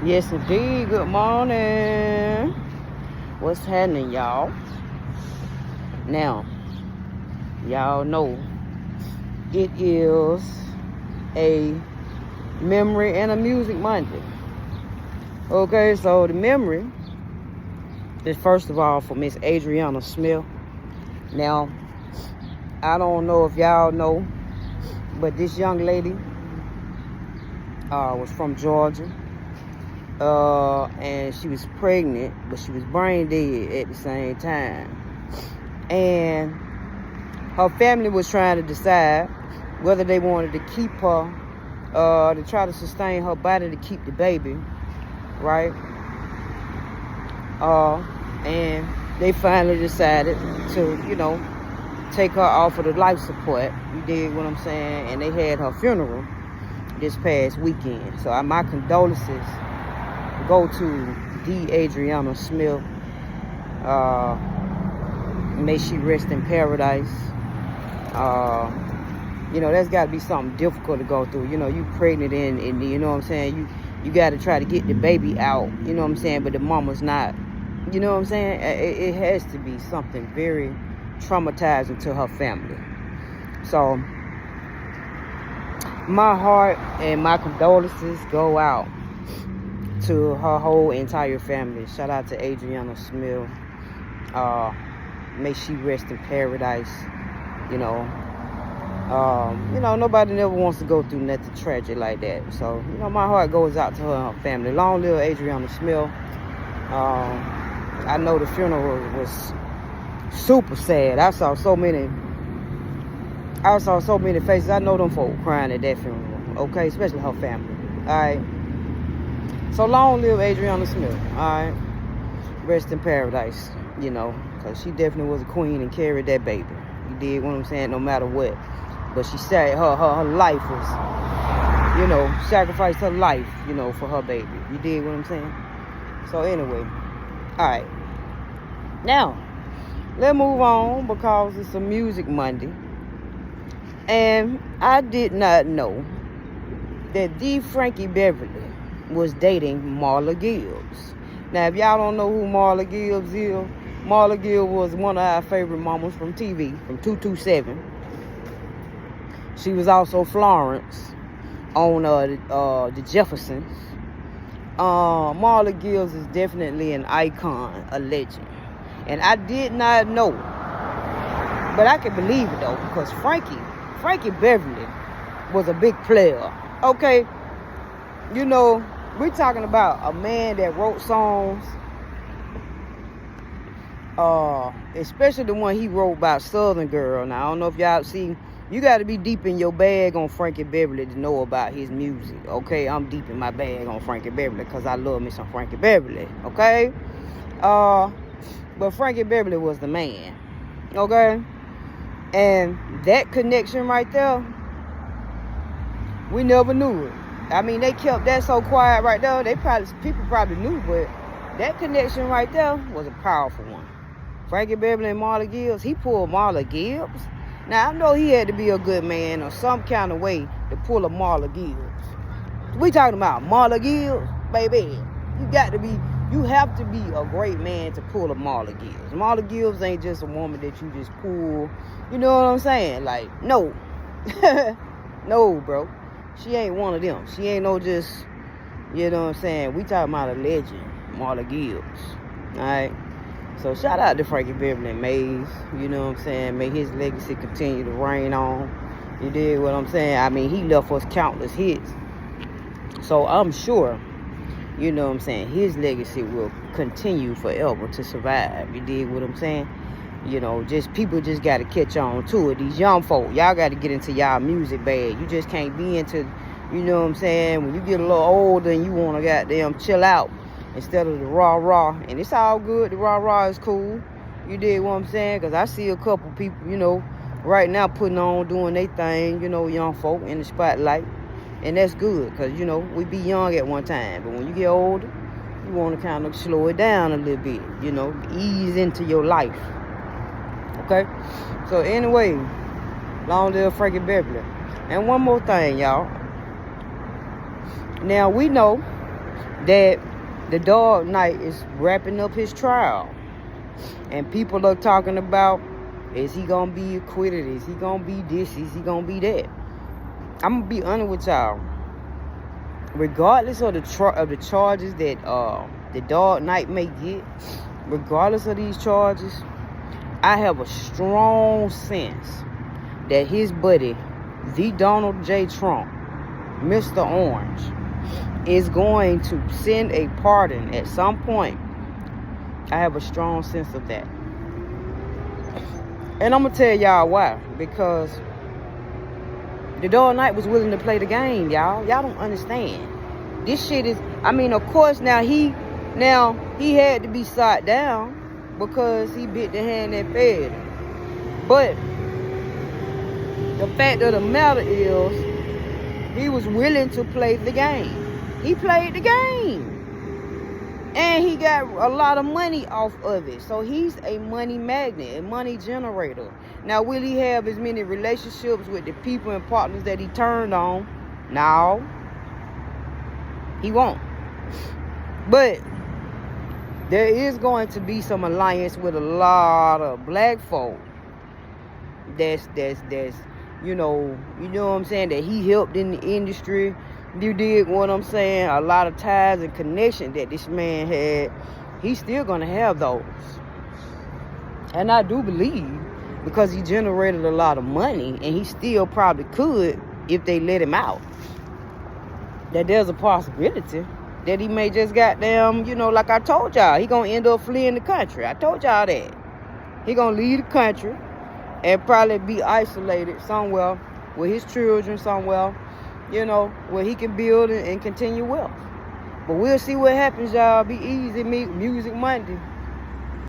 Yes, indeed. Good morning. What's happening, y'all? Now, y'all know it is a memory and a music Monday. Okay, so the memory is first of all for Miss Adriana Smith. Now, I don't know if y'all know, but this young lady was from Georgia. And she was pregnant, but she was brain dead at the same time. And her family was trying to decide whether they wanted to keep her, to try to sustain her body to keep the baby, right? And they finally decided to, take her off of the life support. You dig what I'm saying? And they had her funeral this past weekend. So my condolences go to the Adriana Smith. May she rest in paradise. That's got to be something difficult to go through. You pregnant and you know what I'm saying? You got to try to get the baby out, you know what I'm saying? But the mama's not, you know what I'm saying? It has to be something very traumatizing to her family. So my heart and my condolences go out to her whole entire family. Shout out to Adriana Smith. May she rest in paradise. Nobody never wants to go through nothing tragic like that. So, my heart goes out to her and her family. Long live Adriana Smith. I know the funeral was super sad. I saw so many faces. I know them folk crying at that funeral. Okay, especially her family. Alright. So long live Adriana Smith, alright? Rest in paradise, because she definitely was a queen and carried that baby. You dig what I'm saying? No matter what. But she said her life was, sacrificed her life, for her baby. You dig what I'm saying? So anyway, alright. Now, let's move on because it's a Music Monday. And I did not know that the Frankie Beverly was dating Marla Gibbs. Now, if y'all don't know who Marla Gibbs is, Marla Gibbs was one of our favorite mamas from TV, from 227. She was also Florence on the Jeffersons. Marla Gibbs is definitely an icon, a legend. And I did not know, but I can believe it though, because Frankie Beverly was a big player. Okay, we're talking about a man that wrote songs, especially the one he wrote about Southern Girl. Now, I don't know if y'all see, you got to be deep in your bag on Frankie Beverly to know about his music, okay? I'm deep in my bag on Frankie Beverly because I love me some Frankie Beverly, okay? But Frankie Beverly was the man, okay? And that connection right there, we never knew it. I mean, they kept that so quiet right there. People probably knew, but that connection right there was a powerful one. Frankie Beverly and Marla Gibbs, he pulled Marla Gibbs. Now, I know he had to be a good man or some kind of way to pull a Marla Gibbs. We talking about Marla Gibbs, baby. You have to be a great man to pull a Marla Gibbs. Marla Gibbs ain't just a woman that you just pull. You know what I'm saying? Like, no. No, bro. She ain't one of them. She ain't no just, you know what I'm saying? We talking about a legend, Marla Gibbs. Alright? So shout out to Frankie Beverly and Maze. You know what I'm saying? May his legacy continue to reign on. You dig what I'm saying? I mean, he left us countless hits. So I'm sure, you know what I'm saying, his legacy will continue forever to survive. You dig what I'm saying? People just got to catch on to it. These young folk, y'all got to get into y'all music bag. You just can't be into, you know what I'm saying, when you get a little older and you want to goddamn chill out instead of the rah-rah. And it's all good. The rah-rah is cool. You dig what I'm saying? Because I see a couple people, right now putting on, doing their thing, young folk in the spotlight. And that's good because, we be young at one time. But when you get older, you want to kind of slow it down a little bit, ease into your life. Okay? So anyway, long live Frankie Beverly. And one more thing, y'all. Now, we know that the Dark Knight is wrapping up his trial. And people are talking about, is he going to be acquitted? Is he going to be this? Is he going to be that? I'm going to be honest with y'all. Regardless of the charges that the Dark Knight may get, regardless of these charges, I have a strong sense that his buddy, the Donald J. Trump, Mr. Orange, is going to send a pardon at some point. I have a strong sense of that. And I'm going to tell y'all why. Because the Dark Knight was willing to play the game, y'all. Y'all don't understand. This shit is, I mean, of course, now he had to be shot down because he bit the hand that fed him. But the fact of the matter is, he was willing to play the game. He played the game. And he got a lot of money off of it. So he's a money magnet, a money generator. Now, will he have as many relationships with the people and partners that he turned on? No. He won't. But there is going to be some alliance with a lot of black folk that's you know what I'm saying, that he helped in the industry. You dig what I'm saying? A lot of ties and connections that this man had. He's still going to have those. And I do believe, because he generated a lot of money, and he still probably could if they let him out, that there's a possibility that he may just goddamn, like I told y'all, he going to end up fleeing the country. I told y'all that. He going to leave the country and probably be isolated somewhere with his children somewhere, where he can build and continue wealth. But we'll see what happens, y'all. Be easy, Music Monday.